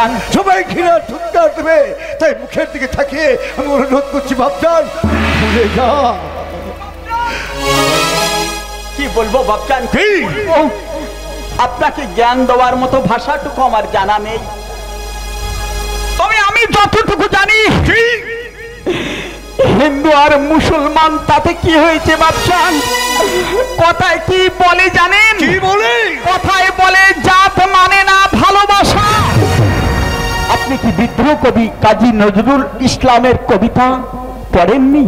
বাপজান? সবাই ঘৃণা ঠুৎকার দেবে, তাই মুখের দিকে তাকিয়ে আমি অনুরোধ করছি বাপজান ভুলে যা। কি বলবো বাপজান? কি আপনাকে জ্ঞান দেওয়ার মতো ভাষাটুকু আমার জানা নেই, তবে আমি যতটুকু জানি হিন্দু আর মুসলমান তাতে কি হয়েছে বাপজান? কথায় কি বলে জানেন? কি বলে? কথায় বলে জাত মানে না ভালোবাসা। আপনি কি বিদ্রোহ কবি কাজী নজরুল ইসলামের কবিতা পড়েননি?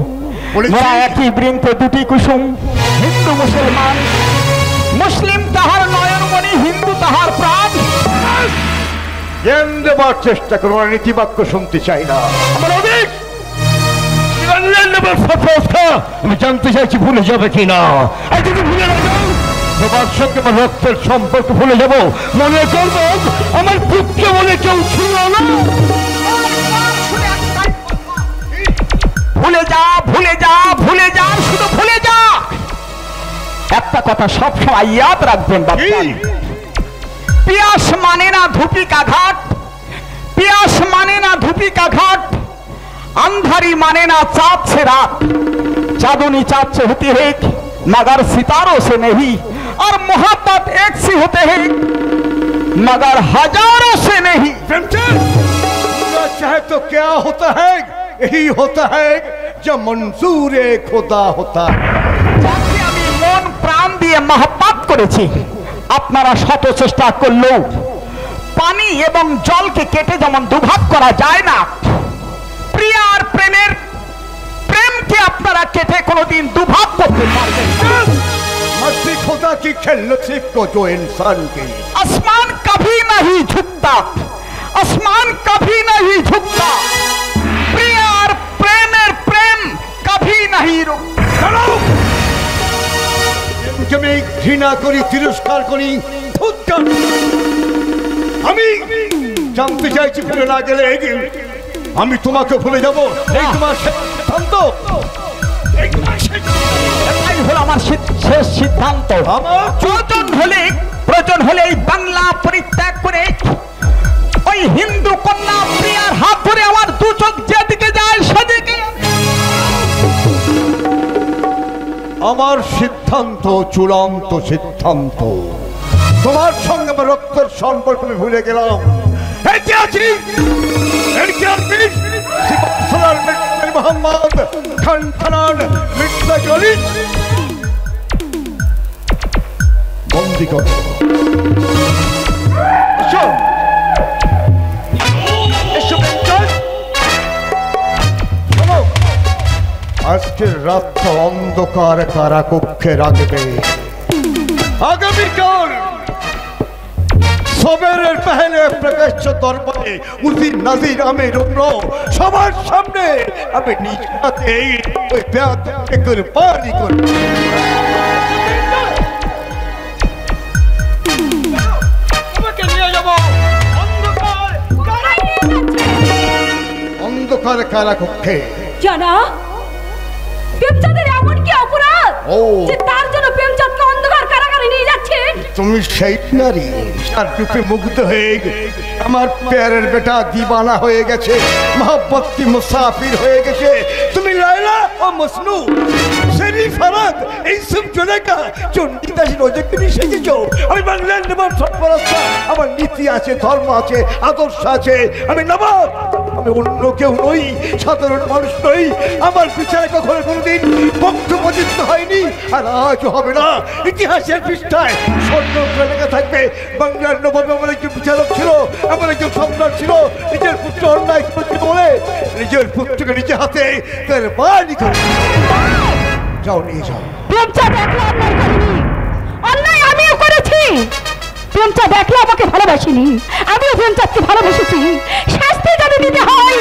মোরা একই বৃন্তে দুটি কুসুম, হিন্দু মুসলমান, মুসলিম তাহার নয়নমণি, হিন্দু তাহার প্রাণ। জ্ঞান দেবার চেষ্টা করবো, নীতিবাক্য শুনতে চাই না। আমি জানতে চাইছি ভুলে যাবে কিনা। যদি ভুলে না যাও, তোমার সঙ্গে আমার রক্তের সম্পর্ক ভুলে যাব, মনে করব আমার পুত্র বলে কেউ ছিল না। ভুলে যা, ভুলে যা, ভুলে যা, শুধু ভুলে যা। একটা কথা সব সময় ইয়াদ রাখবেন বাপজান, পিয়াস মানে না ধুপিকা ঘাট, পিয়াস মানে না ধুপিকা ঘাট, अंधारी माने ना चाँद से रात, चांदनी चाँद से होती है मगर सितारों से नहीं, और मोहब्बत एक सी होते हैं मगर हजारों से नहीं। चाहे तो क्या होता है, यही होता है जब मंजूर खुदा होता है। যাকে আমি মন প্রাণ দিয়ে মহব্বত করেছি, আপনারা শত চেষ্টা করলেও পানি এবং জলকে কেটে যেমন দুভাগ করা যায় না, প্রিয় আর প্রেমের প্রেমকে আপনারা কেটে কোনোদিন দুভাগ করতে পারবেন না। मर्जी खुदा की खेल नसीब को जो इंसान की। आसमान कभी नहीं झुकता, आसमान कभी नहीं झुकता, प्रिय और प्रेमेर प्रेम कभी नहीं रुकता। আমি ঘৃণা করি, তিরস্কার করি, আমি জানতে চাইছি ফিরে না গেলে আমি তোমাকে ভুলে যাব, এই তোমার সিদ্ধান্ত? এটাই হলো আমার শেষ সিদ্ধান্ত। প্রয়োজন হলে এই বাংলা পরিত্যাগ করে ওই হিন্দু কন্যা প্রিয়ার হাত ধরে আমার দু চোখ যেদিকে যায় সেদিকে। আমার সিদ্ধান্ত চূড়ান্ত সিদ্ধান্ত। তোমার সঙ্গে আমার রক্তের সম্পর্ক আমি ভুলে গেলাম। মোহাম্মদ খান খান মির্জা জলিল বন্দি কর। আজকের রাতটা অন্ধকার কারাকক্ষে রাখবে। আগামীকাল সবেরের পহলে প্রকাশ্য দরবারে উজির নাজির আমির উমরা সবার সামনে আমি নিজ হাতে ওই বেয়াদবকে কুরবানি করব। তোমাকে নিয়ে যাব অন্ধকার কারাকক্ষে। জানা প্রেমচাঁদের এমন কি অপরাধ যে তার জন্য প্রেমচাঁদকে অন্ধকার কারাগারে নিয়ে যাচ্ছেন? তুমি সেই নারী যার রূপে মুগ্ধ হয়ে আমার প্যারের বেটা দিবানা হয়ে গেছে, মোহাব্বত কি মুসাফির হয়ে গেছে। তুমি লায়লা ও মজনু, সেরি ফারাদ, এইসব জলেকা চণ্ডীদাসী রোজকে নিয়ে শিখেছ। আমি বাংলার নবাব সরপরাস্তা, আমার নীতি আছে, ধর্ম আছে, আদর্শ আছে। আমি নবাব, আমি অন্য কেউ নই, সাধারণ মানুষ নই। আমার বিচারে কখনো কোনোদিন পক্ষপাতিত্ব হয়নি, আর আজও হবে না। ইতিহাসের পৃষ্ঠায় স্বর্ণ লেখা থাকবে বাংলার নবাব আমার একজন বিচারক ছিল, আমার একজন সম্রাট ছিল। নিজের পুত্র অন্যায় করেছে বলে নিজের পুত্রকে নিজে হাতে তার বাড়ি করে যাও, নিয়ে যাও। প্রেমচাঁদ একলা অন্যায় করেনি, অন্যায় আমিও করেছি। প্রেমচাঁদ একলা আমাকে ভালোবাসিনি, আমিও প্রেমচাঁদকে ভালোবেসেছি। শাস্তি যদি দিতে হয়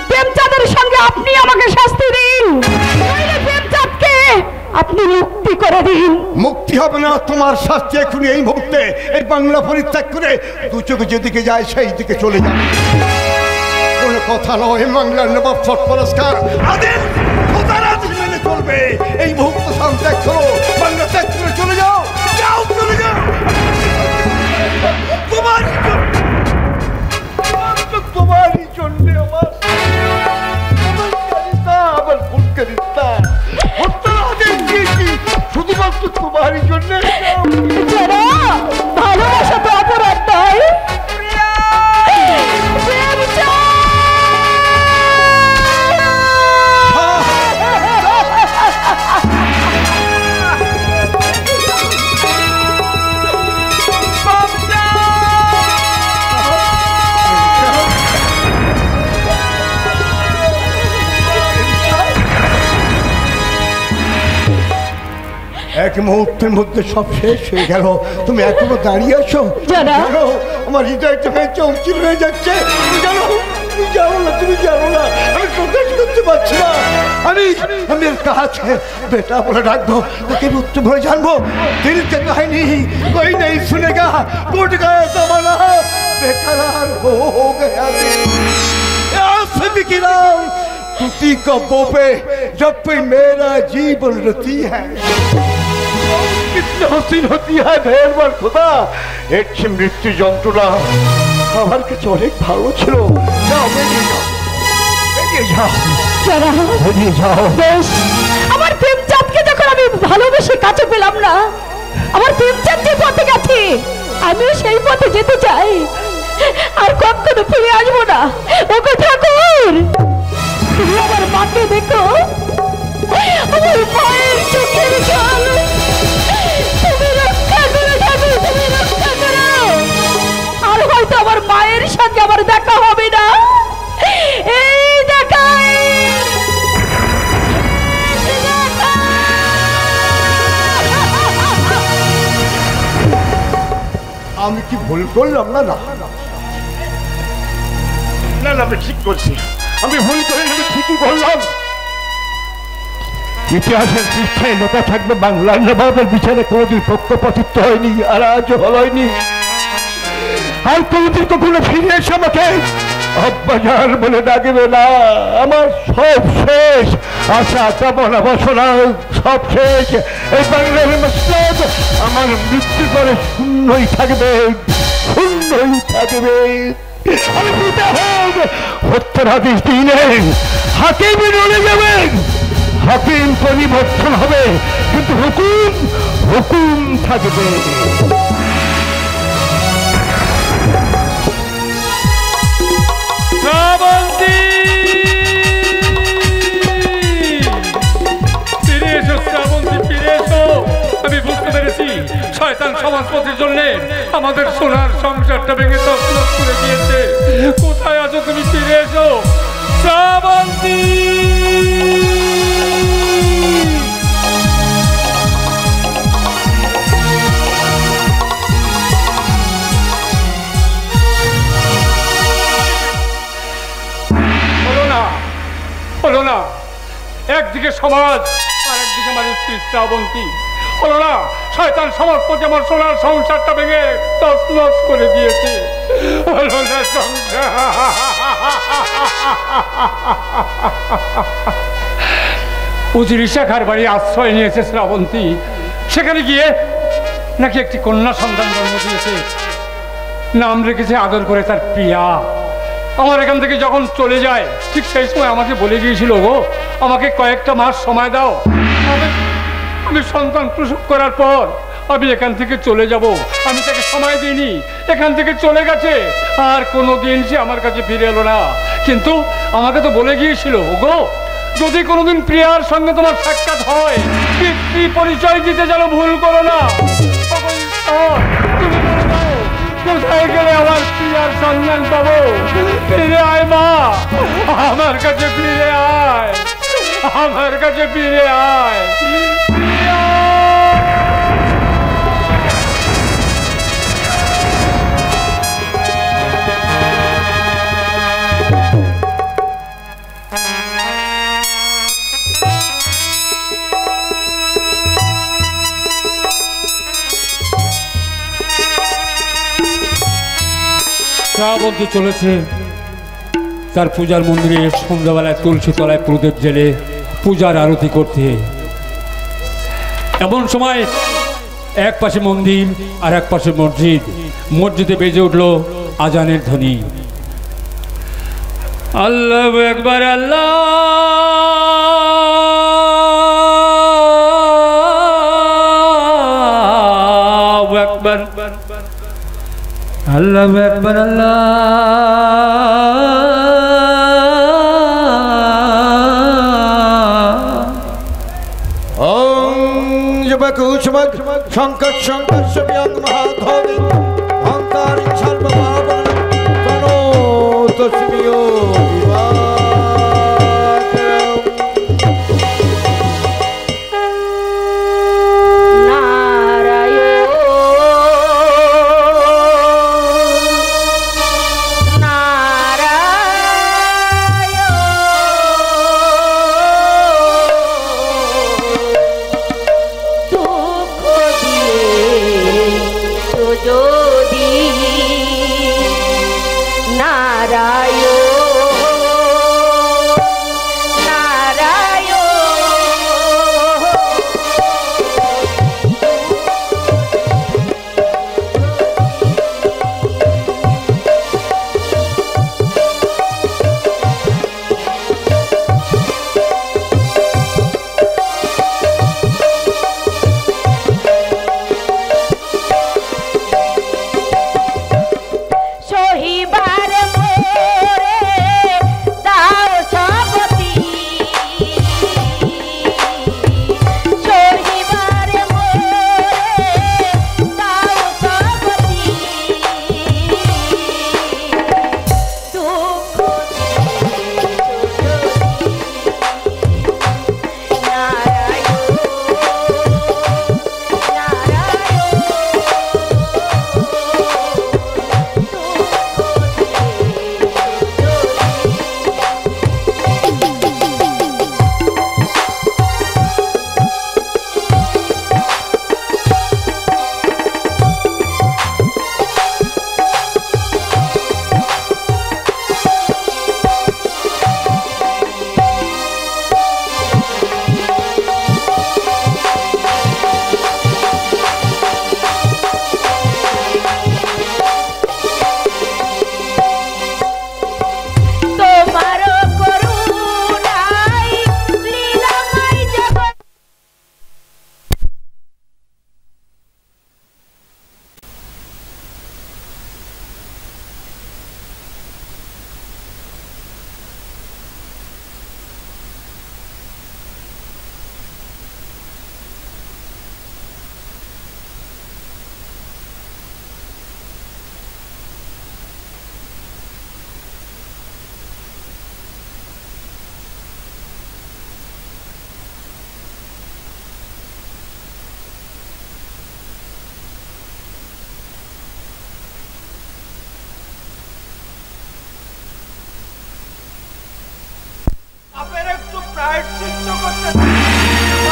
প্রেমচাঁদের সঙ্গে আপনি আমাকে শাস্তি দিন, নইলে প্রেমচাঁদকে আপনি মুক্তি করে দিন। মুক্তি হবে না, তোমার শাস্তি এখনই এই মুহূর্তে এই বাংলা পরিত্যাগ করে দু চোখে যেদিকে যায় সেই দিকে চলে যাবে। কোনো কথা নয়, বাংলার নবাব সরপরাস্কার আদেশ খোদার আদেশ মেনে চলবে। এই মুহূর্ত ত্যাগ করো, বাংলা ত্যাগ করে চলে যাও, যাও চলে যাও। তোমার এক মুহূর্তের মধ্যে সব শেষ হয়ে গেল। তুমি এখনো দাঁড়িয়ে আছো? জানো, আমার হৃদয়টা চৌচির হয়ে যাচ্ছে। তুমি জানো না, তুমি জানো না, আমি প্রকাশ করতে পারছি না। আমি এর কাছে বেটা বলে ডাকবো, তাকে উত্তর ভরে জানবো। দিল কে কাহিনী कोई नहीं सुनेगा, टूट गया जमाना, बेकरार हो गया दिल। आसिफ की नाम टूटी कब्बों पे जब पे मेरा जीवन रती है। कितने हसीन होती है मेहरबान खुदा। एक मृत्यु যন্ত্রণা আমার কাছে অনেক ভালো ছিল। যাও বেরিয়ে যাও, বেরিয়ে যাও, বেরিয়ে যাও। বেশ, আমার প্রেমচাঁদকে যখন আমি ভালোবেসে কাছে পেলাম না, আমার প্রেমচাঁদ যে পথে গেছে আমিও সেই পথে যেতে চাই, আর কখনো ফিরে আসবো না। ওগো ঠাকুর, তুমি আমার মাকে দেখো, আমার মায়ের চোখের জল, তুমি রক্ষা করো ঠাকুর, তুমি রক্ষা করো। আর হয়তো আমার মায়ের সঙ্গে আমার দেখা হবে না, এই দেখাই আমি কি ভুল করলাম? না না না না, আমি ঠিক করছি, আমি ভুল করে আমি ঠিকই করলাম। ইতিহাসের পৃষ্ঠায় লেখা থাকবে বাংলার নবাবের বিচারে কোনোদিন পক্ষপাতিত্ব হয়নি, আর আজও হয়নি। আর কোনোদিন কখনো ফিরে এসে আমাকে অব্বাজার বলে ডাকবে না। আমার সব শেষ, আশা কামনা বাসনা সব শেষ। এই বাংলার মসনদ আমার মৃত্যু করে শূন্যই থাকবে, শূন্যই থাকবে। আমি পিতা হোক, হত্যার আদেশ দিনে হাকিম রয়ে যাবেন, হাকিম পরিবর্তন হবে, কিন্তু হুকুম হুকুম থাকবে। শ্রাবন্তী, ফিরে এসো শ্রাবন্তী, ফিরে এসো। আমি বুঝতে পেরেছি শয়তান সমাজপতির জন্য আমাদের সোনার সংসারটা ভেঙে তছনছ করে দিয়েছে। কোথায় আছো তুমি? ফিরে এসো শ্রাবন্তী। হলো না, একদিকে সমাজ আর একদিকে আমার স্ত্রী শ্রাবন্তী। হলো না, শয়তান সমাজপতি আমার সোনার সংসারটা ভেঙে তছনছ করে দিয়েছে। হলো না সংসার। উজির শাখার বাড়ি আশ্রয় নিয়েছে শ্রাবন্তী। সেখানে গিয়ে নাকি একটি কন্যা সন্তান জন্ম দিয়েছে, নাম রেখেছে আদর করে তার প্রিয়া। আমার এখান থেকে যখন চলে যায় ঠিক সেই সময় আমাকে বলে গিয়েছিল, গো আমাকে কয়েকটা মাস সময় দাও, আমি সন্তান প্রসব করার পর আমি এখান থেকে চলে যাব। আমি তাকে সময় দিইনি, এখান থেকে চলে গেছে, আর কোনোদিন সে আমার কাছে ফিরে এলো না। কিন্তু আমাকে তো বলে গিয়েছিল, গো যদি কোনোদিন প্রিয়ার সঙ্গে তোমার সাক্ষাৎ হয়, পিতৃ পরিচয় দিতে যেন ভুল করো না। তুমি বলে দাও কোথায় গেলে আমার প্রিয়ার সন্ধান পাবো। ফিরে আয় মা, আমার কাছে ফিরে আয়, আমার কাছে ফিরে আয়। শ্রাবন্তী চলেছে তার পূজার মন্দিরে সন্ধ্যাবেলায় তুলসী তলায় প্রদীপ জেলে পূজার আরতি করতে। এমন সময় এক পাশে মন্দির আর এক পাশে মসজিদ, মসজিদে বেজে উঠল আজানের ধ্বনি। আল্লাহু আকবার, আল্লাহু আকবার, আল্লাহু আকবার, সংকট সংকট সবিয়ং মহাধবি অহংকারী সর্বভাবন তস্মিও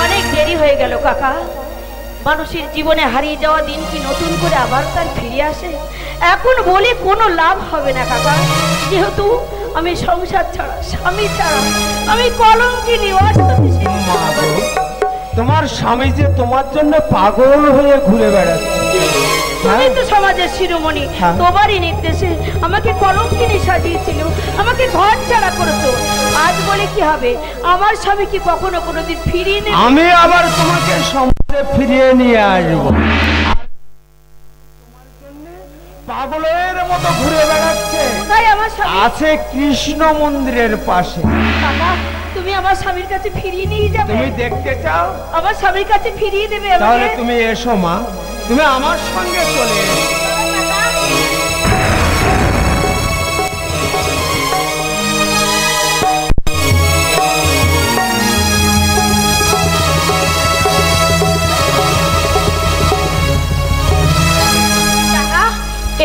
অনেক দেরি হয়ে গেল কাকা। মানুষের জীবনে হারিয়ে যাওয়া দিন কি নতুন করে আবার তার ফিরে আসে? এখন বলে কোনো লাভ হবে না কাকা, যেহেতু আমি সংসার ছাড়া, স্বামী ছাড়া আমি কলঙ্কিনী। তোমার স্বামী যে তোমার জন্য পাগল হয়ে ঘুরে বেড়াচ্ছে। তুমি তো সমাজের শিরোমণি, তোমারই নির্দেশে আমাকে কলঙ্কিনী সাজিয়েছিল, আমাকে ঘর ছাড়া করেছো। আজ বলে কি হবে? আমার স্বামী কি কখনো কোনোদিন ফিরিয়ে নেবে? আমি আবার তোমাকে সমাজে ফিরিয়ে নিয়ে আসবো। পাগলের মতো ঘুরে বেড়াচ্ছে, তাই আমার স্বামী আছে কৃষ্ণ মন্দিরের পাশে। কাকা, তুমি আমার স্বামীর কাছে ফিরিয়ে নিয়ে যাবে? তুমি দেখতে চাও? আমার স্বামীর কাছে ফিরিয়ে দেবে আমাকে? তাহলে তুমি এসো মা, তুমি আমার সঙ্গে চলে এসো।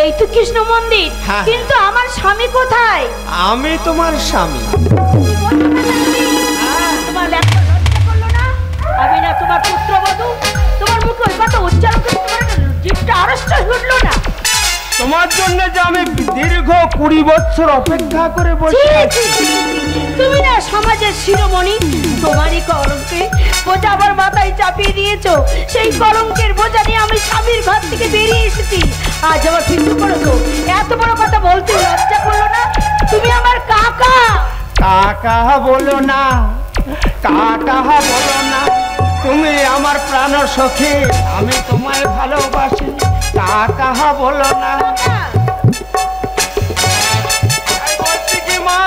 এই তো কৃষ্ণ মন্দির, হ্যাঁ। কিন্তু আমার স্বামী কোথায়? আমি তোমার স্বামী। তোমার লজ্জা করলো না? আমি না তোমার পুত্রবধূ? তোমার মুখে ওই কথা উচ্চারণ করে তোমার জিভটা আড়ষ্ট উঠলো না? তোমার জন্য যে আমি দীর্ঘ 20 বছর অপেক্ষা করে বসে আছি। তুমি না সমাজের শিরোমণি, তোমারই কলঙ্কে বোঝা আবার মাথায় চাপিয়ে দিয়েছো। সেই কলঙ্কের বোঝা নিয়ে আমি স্বামীর ঘর থেকে বেরিয়ে এসেছি, আজ আবার ফিরতে করেছো। এত বড় কথা বলতে লজ্জা করলো না? তুমি আমার কাকা। কাকা বলো না, কাকা বলো না, তুমি আমার প্রাণ সখী, আমি তোমায় ভালোবাসি। কাকা বলো না। বলছি কি মা,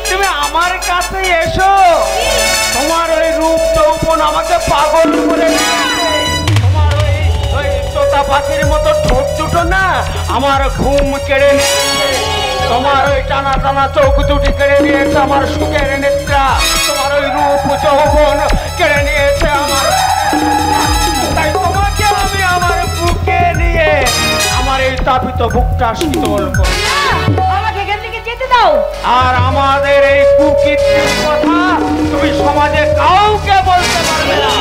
তুমি আমার কাছে এসো। তোমার ওই রূপ যৌবন আমাকে পাগল করে দিয়েছে। তোমার ওই তোতা পাখির মতো ঠোঁট দুটো না আমার ঘুম কেড়ে নিয়েছে। তোমার ওই টানা টানা চোখ দুটি কেড়ে নিয়েছে আমার সুখের নেত্রা। তোমার ওই রূপ যৌবন কেড়ে নিয়েছে আমার। তাই তোমাকে আমি আমার বুকে নিয়ে আমার এই তাপিত বুকটা শীতল করি। আমাকে এখান থেকে যেতে দাও। আর আমাদের এই কুকীর্তির কথা তুমি সমাজে কাউকে বলতে পারবে না।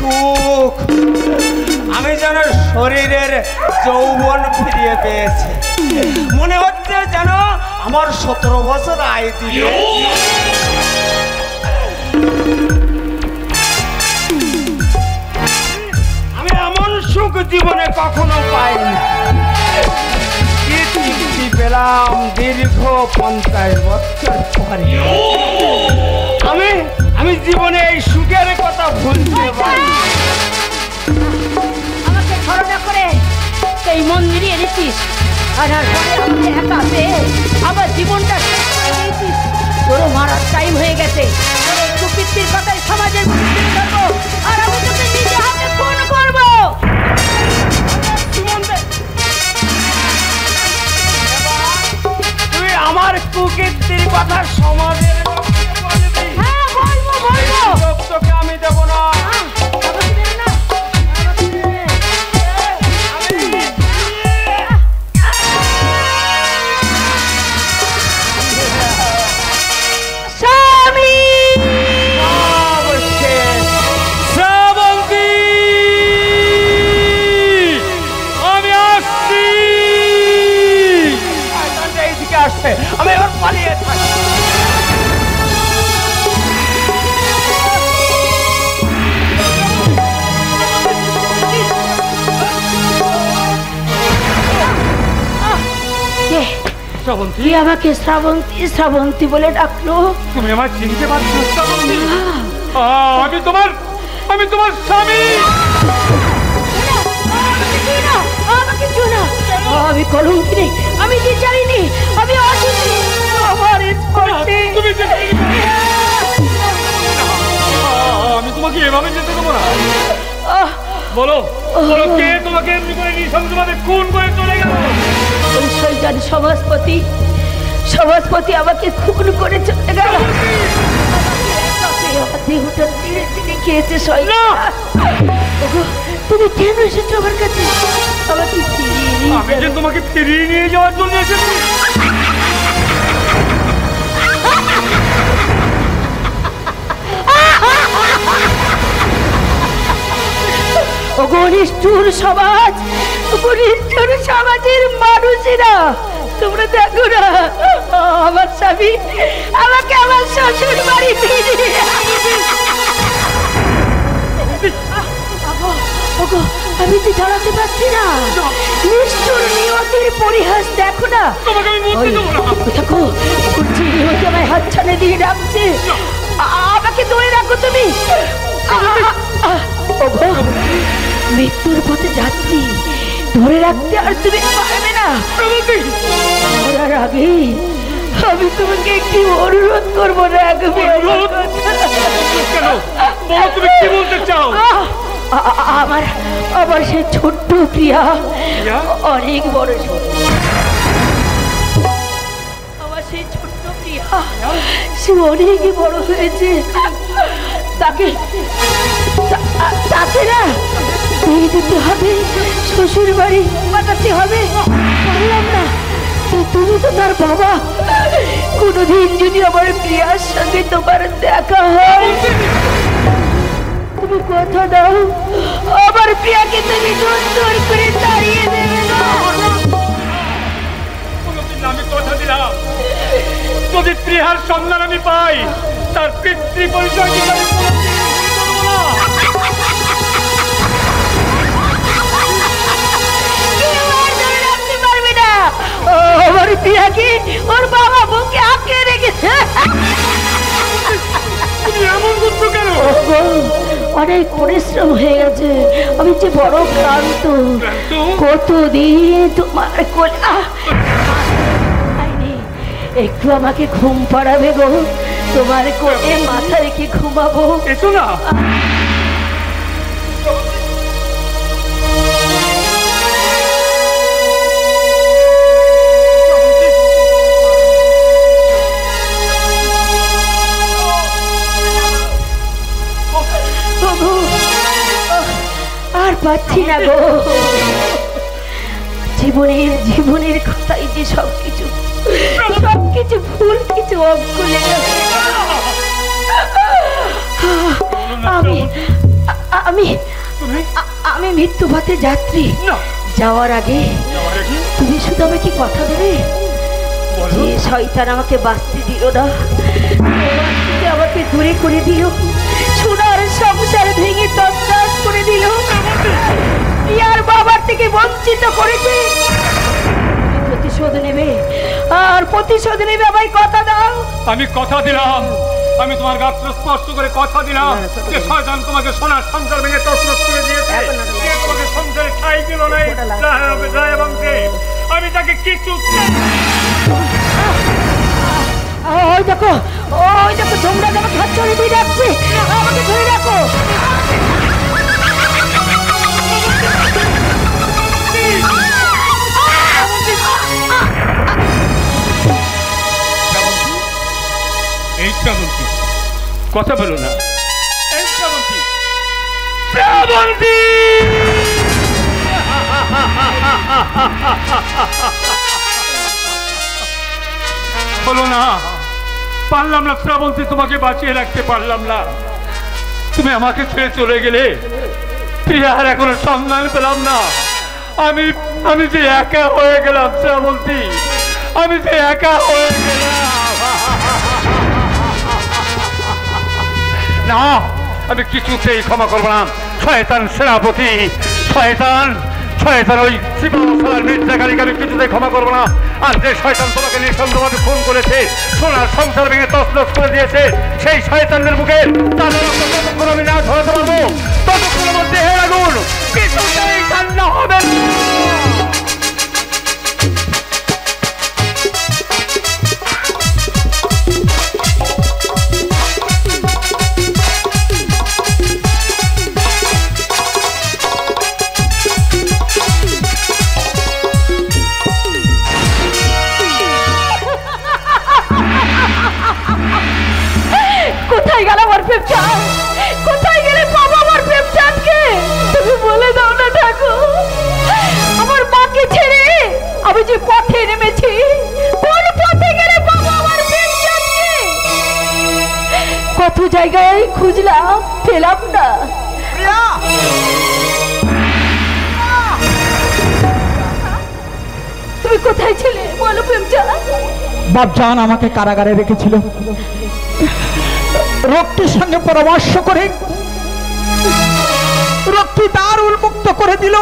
সুখ, আমি যেন শরীরের যৌবন ফিরিয়ে পেয়েছি। মনে হচ্ছে যেন আমার 17 বছর আয় দিল। আমি এমন সুখ জীবনে কখনো পাইনি। কি তৃপ্তি পেলাম দীর্ঘ 50 বছর পরে। আমি জীবনে এই সুখের কথা ভুলতে পারি। আমাকে ছড়না করে এই মন্দিরে এনেছিস, আর পরে আমাকে একা পেয়ে আমার জীবনটা শেষ করে দিয়েছিস। তোরও মারার টাইম হয়ে গেছে। কুকীর্তির কথায় সমাজের কুকীর্তি করবো, আর আমি তোকে নিজে হাতে খুন করবো। তুই আমার কুকীর্তির কথা সমাজের লোককে বলবি? হ্যাঁ, বলবো বলবো। লোক তোকে আমি দেব না। আমাকে দেবে না? আমাকে দেবে। স্বামী! অবশেষ শ্রাবন্তী, আমি আসছি। শয়তানটা এইদিকে আসছে, আমি এবার পালিয়ে থাকি। কে? শ্রাবন্তী, কে আমাকে শ্রাবন্তী শ্রাবন্তী বলে ডাকলো? তুমি আমার চিনতে পারছো শ্রাবন্তী? আমি তোমার স্বামী। আমাকে ছুঁয়ো না। আমি কলঙ্কিনী, আমি বিচারিনি, আমি অসুখী। আমার স্পর্শে তুমি আমি তোমাকে এভাবে যেতে দেবো না। বলো বলো, কে তোমাকে এমনি করে নৃশংসভাবে খুন করে চলে গেল? ওই শয়তান সমাজপতি আমাকে খুন করে চলে গেল। আমার দেহটা ছিঁড়ে ছিঁড়ে খেয়েছে শয়তান। ওগো, তুমি কেন এসেছো আমার কাছে? আমাকে ফিরিয়ে নিয়ে আমি যে যাবে। তোমাকে ফিরিয়ে নিয়ে যাওয়ার জন্য এসেছি। ওগো নিষ্ঠুর সমাজ, ওগো নিষ্ঠুর সমাজের মানুষেরা, তোমরা দেখো না, আমার স্বামী আমাকে আমার শ্বশুর বাড়ি ফিরিয়ে আনবে। ওগো, আমি তো দাঁড়াতে পারছি না। নিষ্ঠুর নিয়তির পরিহাস দেখো না। তোমাকে আমি মরতে দেবো না। দেখো, কুর্চি নিয়তি আমায় হাতছানি দিয়ে ডাকছে। আমাকে ধরে রাখো তুমি। ওগো, মৃত্যুর পথে যাচ্ছি, ধরে রাখতে আর তুমি পারবে না। মরার আগে আমি তোমাকে একটি অনুরোধ করবো, রাখবে? কেন বলো, তুমি কি বলতে চাও? আমার সেই ছোট্ট প্রিয়া, অনেক বড় আমার সেই ছোট্ট প্রিয়া, সে অনেকই বড় হয়েছে। তাকে না দিয়ে দিতে হবে, শ্বশুর বাড়ি পাঠাতে হবে। পারলাম না, তুমি তো তার বাবা। কোনোদিন যদি আমার প্রিয়ার সঙ্গে তোমার দেখা হয়, তুমি কথা দাও আমার প্রিয়াকে তুমি সুন্দর করে তাড়িয়ে দেবে না। আমি কথা দিলাম, যদি প্রিয়ার সন্ধান আমি পাই, তার পিতৃ পরিচয় দিতে আমি করবো না। আমার প্রিয়াকে ওর বাবা বুকে আঁকড়ে রেখেছে। তুমি এমন করছো কেন? অনেক পরিশ্রম হয়ে গেছে, আমি যে বড় ক্লান্ত। কতদিন তোমার কোলে একটু আমাকে ঘুম পাড়াবে গো, তোমার কোলে মাথা রেখে ঘুমাবো। এসো না। আর পাচ্ছি না গো, জীবনের কথাই যে সবকিছু ভুল, কিছু অজ্ঞ লেগে আমি মৃত্যুপথে যাত্রী। যাওয়ার আগে তুমি শুধু আমাকে কথা দেবে যে শয়তান আমাকে বাঁচতে দিল না, আমাকে দূরে করে দিল, সোনার সংসার ভেঙে তছনছ করে দিল, ইয়ার বাবার থেকে বঞ্চিত করেছে। প্রতিশোধ নেবে, আর প্রতিশোধ নেবে। আমায় কথা দাও। আমি কথা দিলাম, আমি তোমার গাত্র স্পর্শ করে কথা দিলাম যে শয়তান তোমাকে সোনার সংসার ভেঙে তছনছ করে দিয়েছে, তোমাকে সংসারে ঠাঁই দিল না। আমি তাকে কিছু ওই দেখো তোমরা যেন হাত চড়ে দিয়ে যাচ্ছে, আমাকে ধরে রাখো। এই শ্রাবন্তী কথা বলো না। এই শ্রাবন্তী, শ্রাবন্তী বলো না। পারলাম না শ্রাবন্তী, তোমাকে বাঁচিয়ে রাখতে পারলাম না। তুমি আমাকে ছেড়ে চলে গেলে, প্রিয়ার এখনো সন্ধান পেলাম না। আমি যে একা হয়ে গেলাম শ্রাবন্তী, আমি যে একা হয়ে গেলাম। না, আমি কিছুতেই ক্ষমা করবো না। শয়তান সেনাপতি, শয়তান ওই শিবসালার মির্জাকারীকে আমি কিছুতেই ক্ষমা করবো না। আর যে শয়তান তোমাকে নিঃসন্দেহভাবে খুন করেছে, সোনার সংসার ভেঙে তছনছ করে দিয়েছে, সেই শয়তানদের মুখে তাদের ততক্ষণ আমি না ধরাতে পারবো, ততক্ষণ আমার দেহের আগুন কিছুতেই ঠান্ডা হবে না। কোথায় গেল আমার প্রেমচাঁদ? কোথায় গেলে বাবা আমার প্রেমচাঁদকে? তুমি বলে দাও না ঠাকুর। আমার মাকে ছেড়ে আমি যে পথে নেমেছি, কোন পথে গেলে বাবা আমার প্রেমচাঁদকে? কত জায়গায় খুঁজলাম, পেলাম না। তুমি কোথায় ছিলে বলো প্রেমচাঁদ? বাপজান আমাকে কারাগারে রেখেছিল। রক্তির সঙ্গে পরামর্শ করে রক্তি তার উন্মুক্ত করে দিল।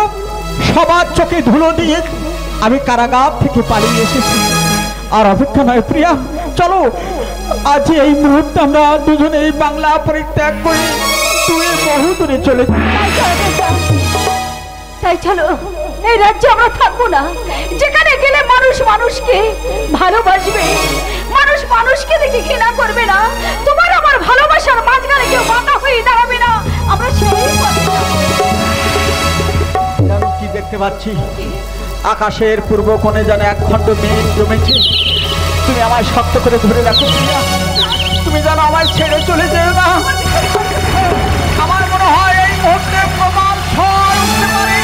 সবার চোখে ধুলো দিয়ে আমি কারাগার থেকে পালিয়ে এসেছি। আর অপেক্ষা নয় প্রিয়া, চলো আজ এই মুহূর্তে আমরা দুজনে এই বাংলা পরিত্যাগ করে তুই বহু দূরে চলে যাই। তাই চলো, এই রাজ্যে আমরা থাকবো না, যেখানে গেলে মানুষ মানুষকে ভালোবাসবে, মানুষ মানুষকে দেখে ঘৃণা করবে না, তোমার আমার ভালোবাসার মাঝখানে কেউ বাধা হয়ে দাঁড়াবে না। আমরা সেই আমি কি দেখতে পাচ্ছি, আকাশের পূর্ব কোণে যেন একখণ্ড মেঘ জমেছে। তুমি আমায় শক্ত করে ধরে রাখো প্রিয়া, তুমি যেন আমায় ছেড়ে চলে যেও না। আমার মনে হয় এই মুহূর্তে প্রমাণ ঝড় উঠতে পারে।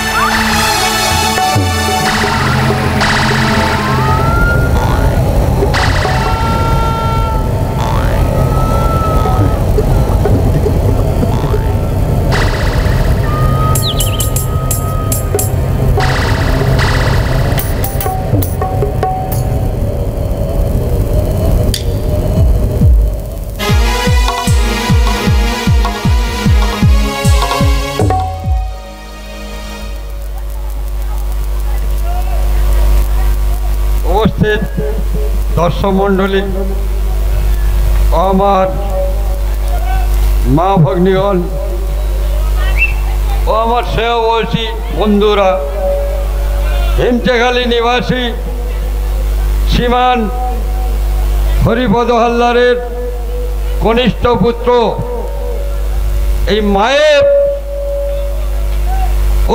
দর্শক মণ্ডলী, আমার মা ভগ্নীগণ ও আমার সেবাবয়সী বন্ধুরা, হিমচেখালী নিবাসী শ্রীমান হরিপদ হালদারের কনিষ্ঠ পুত্র এই মায়ের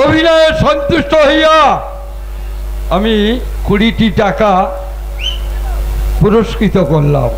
অভিনয়ে সন্তুষ্ট হইয়া আমি 20টি টাকা পুরস্কৃত করলাম।